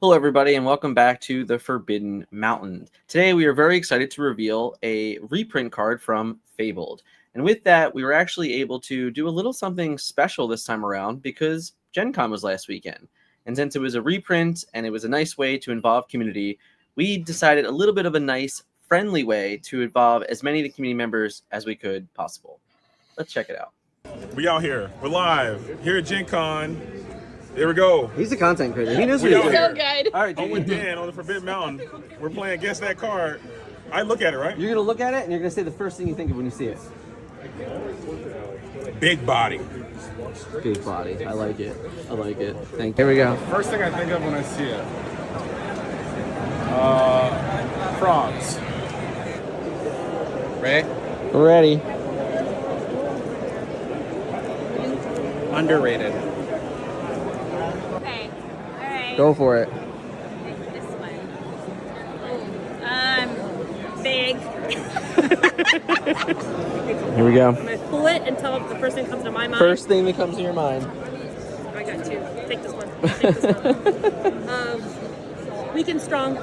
Hello, everybody, and welcome back to the Forbidden Mountain. Today, we are very excited to reveal a reprint card from Fabled. And with that, we were actually able to do a little something special this time around because Gen Con was last weekend. And since it was a reprint and it was a nice way to involve community, we decided a little bit of a nice, friendly way to involve as many of the community members as we could possible. Let's check it out. We out here. We're live here at Gen Con. Here we go. He's a content creator. He knows We what he's out doing. here. All right, I'm with Dan on the Forbidden Mountain. We're playing Guess That Card. I look at it, right? You're going to look at it and you're going to say the first thing you think of when you see it. Big body. Big body. I like it. I like it. Thank you. Here we go. First thing I think of when I see it. Frogs. Ready? Ready. Underrated. Okay. All right. Go for it. Pick this one. Big. Here we go. I'm gonna pull it until the first thing comes to my mind. First thing that comes to your mind. I got two. Take this one. Take this one. Weak and strong.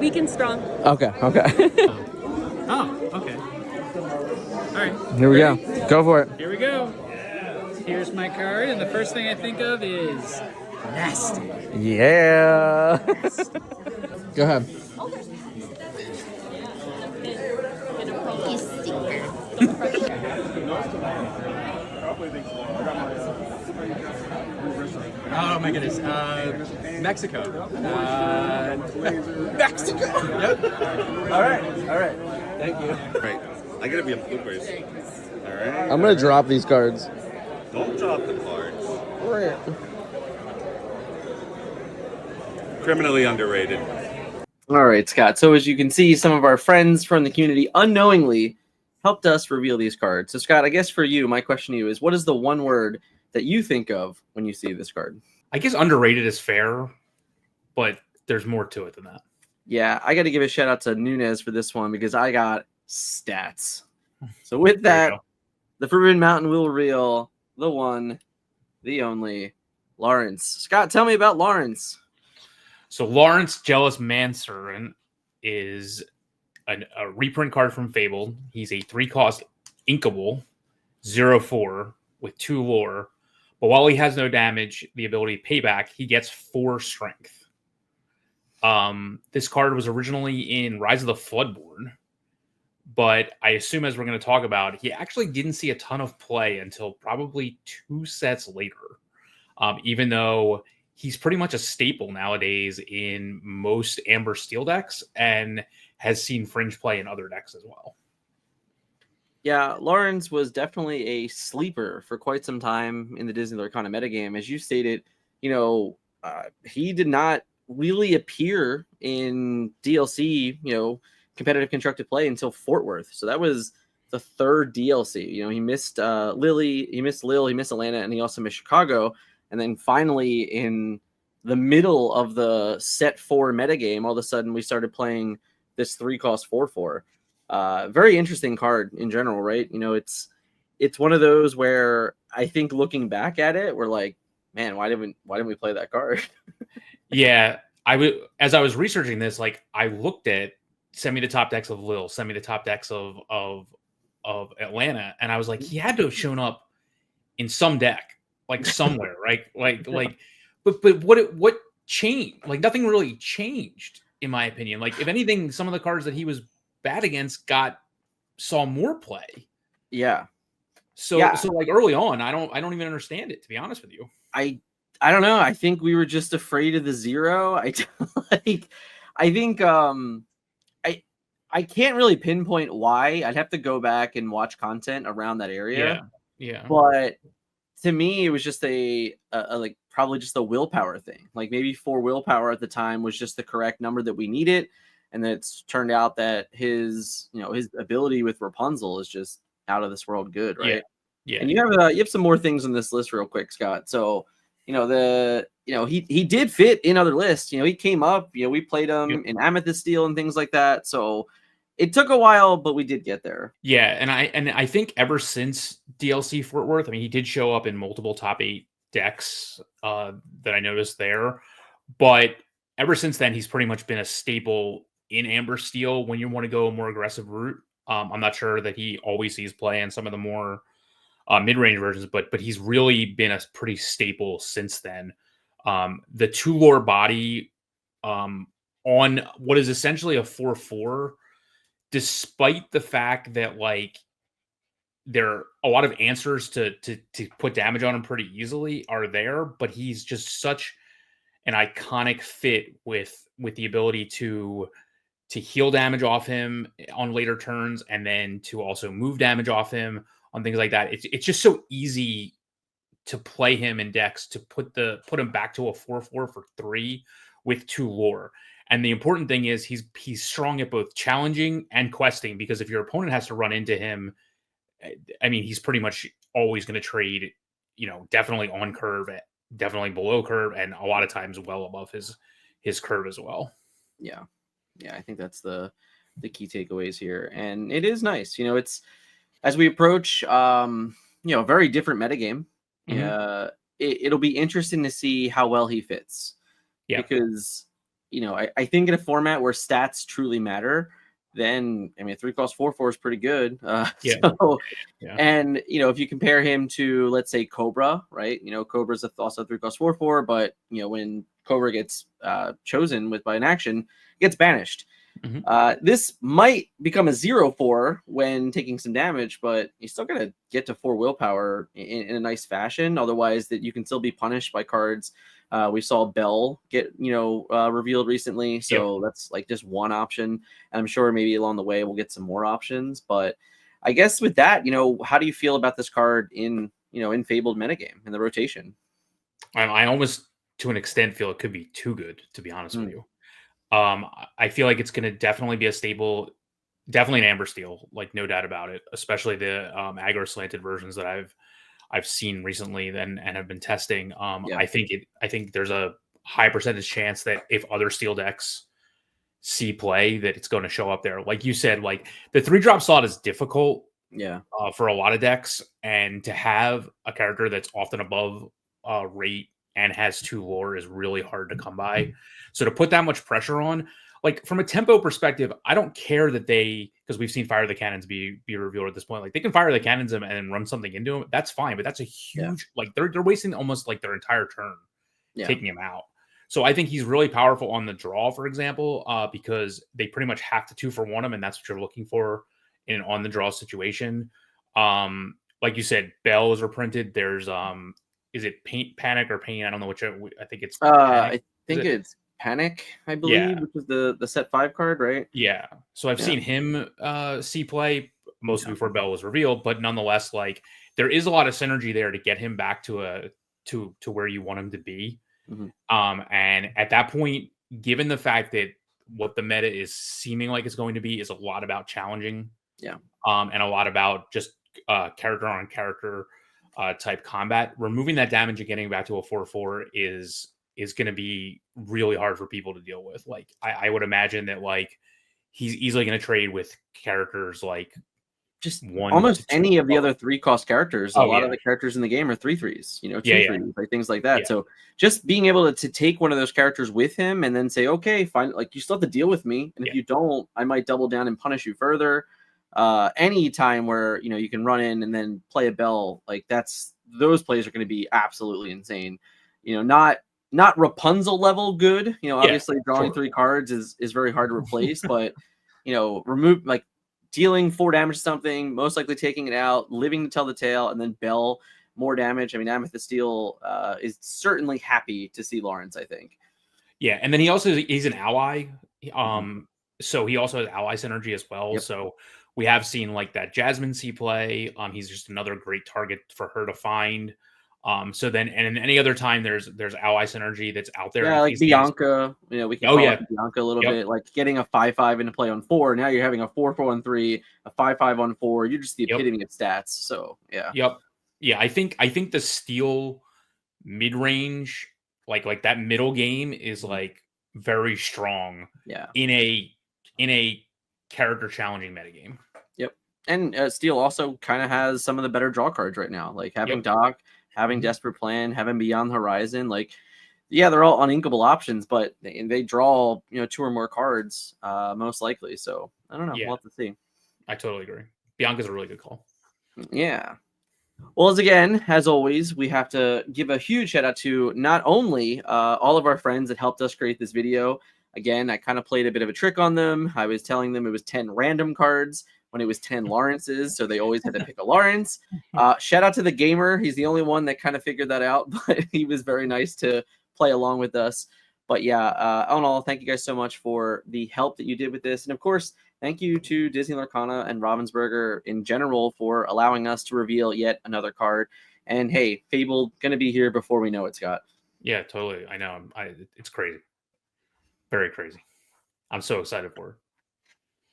Weak and strong. Okay. Okay. Oh, okay. All right. Here we go. Go for it. Here we go. Here's my card, and the first thing I think of is nasty. Yeah. Go ahead. Oh my goodness. Mexico. Mexico. Yep. All right. All right. Thank you. Right. I gotta be a bloopers. Alright. I'm gonna drop these cards. Don't drop the cards. Criminally underrated. All right, Scott. So as you can see, some of our friends from the community unknowingly helped us reveal these cards. So Scott, I guess for you, my question to you is, what is the one word that you think of when you see this card? I guess underrated is fair, but there's more to it than that. Yeah, I got to give a shout out to Nunez for this one because I got stats. So with that, the Forbidden Mountain will reveal the one, the only, Lawrence. Scott, tell me about Lawrence. So Lawrence Jealous Manservant is a reprint card from Fabled. He's a 3-cost inkable, 0/4 with 2 lore. But while he has no damage, the ability payback, he gets 4 strength. This card was originally in Rise of the Floodborn, but I assume, as we're going to talk about, he actually didn't see a ton of play until probably 2 sets later. Even though he's pretty much a staple nowadays in most Amber Steel decks and has seen fringe play in other decks as well. Yeah, Lawrence was definitely a sleeper for quite some time in the Disney Lorcana metagame. As you stated, he did not really appear in DLC, competitive constructed play until Fort Worth. So that was the 3rd DLC. He missed Lily, he missed Lil, he missed Atlanta, and he also missed Chicago. And then finally, in the middle of the set 4 metagame, all of a sudden we started playing this 3-cost 4/4. Very interesting card in general, right? It's one of those where I think looking back at it, we're like, man, why didn't we play that card? Yeah, as I was researching this, I looked at send me the top decks of Lil, send me the top decks of Atlanta, and I was like, he had to have shown up in some deck, somewhere, right? But what changed? Nothing really changed, in my opinion. If anything, some of the cards that he was bad against saw more play. Yeah. So early on, I don't even understand it, to be honest with you. I don't know. I think we were just afraid of the 0. I think I can't really pinpoint why. I'd have to go back and watch content around that area. Yeah. But to me, it was just probably just a willpower thing. Maybe 4 willpower at the time was just the correct number that we needed. And then it's turned out that his ability with Rapunzel is just out of this world good, right? Yeah. And you have some more things on this list real quick, Scott. So, he did fit in other lists. He came up, we played him in Amethyst Steel and things like that. So it took a while, but we did get there. Yeah, and I think ever since DLC Fort Worth, he did show up in multiple top 8 decks that I noticed there. But ever since then, he's pretty much been a staple in Amber Steel when you want to go a more aggressive route. I'm not sure that he always sees play in some of the more mid-range versions, but he's really been a pretty staple since then. The 2 lore body on what is essentially a 4/4, despite the fact that like there are a lot of answers to put damage on him pretty easily are there, but he's just such an iconic fit with the ability to heal damage off him on later turns, and then to also move damage off him on things like that. It's just so easy to play him in decks to put him back to a 4/4 for 3 with 2 lore. And the important thing is he's strong at both challenging and questing, because if your opponent has to run into him, I mean, he's pretty much always going to trade, definitely on curve, definitely below curve, and a lot of times well above his curve as well. Yeah. Yeah, I think that's the key takeaways here. And it is nice. It's as we approach a very different metagame. Mhm. It'll be interesting to see how well he fits. Yeah. Because I think in a format where stats truly matter, then a 3-cost 4/4 is pretty good. Yeah. So, Yeah. and if you compare him to, let's say, Cobra, right? Cobra's also 3-cost 4/4, but when Cobra gets chosen by an action, gets banished. Mhm. This might become a 0/4 when taking some damage, but you're still gonna get to 4 willpower in a nice fashion. Otherwise, that you can still be punished by cards. We saw Bell get revealed recently, so that's like just one option. And I'm sure maybe along the way we'll get some more options. But I guess with that, how do you feel about this card in Fabled metagame in the rotation? I almost, to an extent, feel it could be too good, to be honest with Mm. you. I feel like it's going to definitely be a staple, definitely an Amber Steel, like no doubt about it. Especially the aggro slanted versions that I've seen recently and have been testing. Yeah. I think there's a high percentage chance that if other steel decks see play, that it's going to show up there. Like you said, like the 3-drop slot is difficult Yeah. for a lot of decks, and to have a character that's often above rate and has 2 lore is really hard to come by. So to put that much pressure on, like from a tempo perspective, I don't care that because we've seen Fire the Cannons be revealed at this point. Like they can fire the cannons and run something into them. That's fine, but that's a huge like they're wasting almost like their entire turn taking him out. So I think he's really powerful on the draw, for example, because they pretty much have to 2-for-1 him, and that's what you're looking for in an on the draw situation. Like you said, Bell is reprinted. There's is it Panic or Pain? I don't know which. I think it's Panic. I think it's Panic, I believe, Yeah. which is the set 5 card, right? Yeah. So I've seen him see play mostly before Bell was revealed, but nonetheless, like there is a lot of synergy there to get him back to where you want him to be. Mm-hmm. And at that point, given the fact that what the meta is seeming like it's going to be is a lot about challenging, and a lot about just character on character type combat, removing that damage and getting back to a 4/4 is going to be really hard for people to deal with. Like I would imagine that like he's easily going to trade with characters like Just 1 almost to 2. any of the other 3-cost characters. A Oh lot of yeah, the characters in the game are 3/3s, 2/3s, yeah, like things like that. yeah, So just being able to take one of those characters with him and then say, okay, fine, like you still have to deal with me, and if yeah. you don't, I might double down and punish you further. Any time where you can run in and then play a Bell, like those plays are going to be absolutely insane. Not Rapunzel level good. Obviously drawing Sure. 3 cards is very hard to replace, but remove like dealing 4 damage to something, most likely taking it out, living to tell the tale, and then Bell more damage. I mean, Amethyst Steel is certainly happy to see Lawrence, I think. Yeah, and then he's an ally. So he also has ally synergy as well. Yep. So we have seen like that Jasmine C play. He's just another great target for her to find. So then, and in any other time, there's ally synergy that's out there. Yeah, like Bianca. We can call it Bianca a little bit. Like getting a 5/5 into play on 4. Now you're having a 4/4 on 3, a 5/5 on 4. You're just the epitome of stats. So yeah. Yeah. I think the steel mid range, like that middle game, is like very strong. Yeah. In a character challenging metagame. Yep. And Steel also kind of has some of the better draw cards right now. Like having Doc, having Desperate Plan, having Beyond the Horizon. Like Yeah, they're all uninkable options, but they draw 2 or more cards, most likely. So I don't know. Yeah. We'll have to see. I totally agree. Bianca's a really good call. Yeah. Well, as always, we have to give a huge shout out to not only all of our friends that helped us create this video. Again, I kind of played a bit of a trick on them. I was telling them it was 10 random cards when it was 10 Lawrences, so they always had to pick a Lawrence. Shout out to the gamer. He's the only one that kind of figured that out, but he was very nice to play along with us. But yeah, all in all, thank you guys so much for the help that you did with this. And of course, thank you to Disney Lorcana and Ravensburger in general for allowing us to reveal yet another card. And hey, Fabled going to be here before we know it, Scott. Yeah, totally. I know. It's crazy. Very crazy. I'm so excited for it.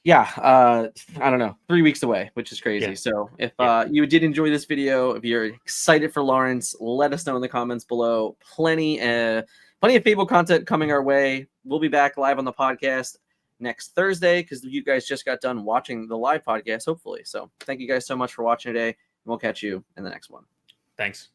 Yeah, I don't know, 3 weeks away, which is crazy. Yeah. So if you did enjoy this video, if you're excited for Lawrence, let us know in the comments below. Plenty of Fable content coming our way. We'll be back live on the podcast next Thursday because you guys just got done watching the live podcast, hopefully. So thank you guys so much for watching today, and we'll catch you in the next one. Thanks.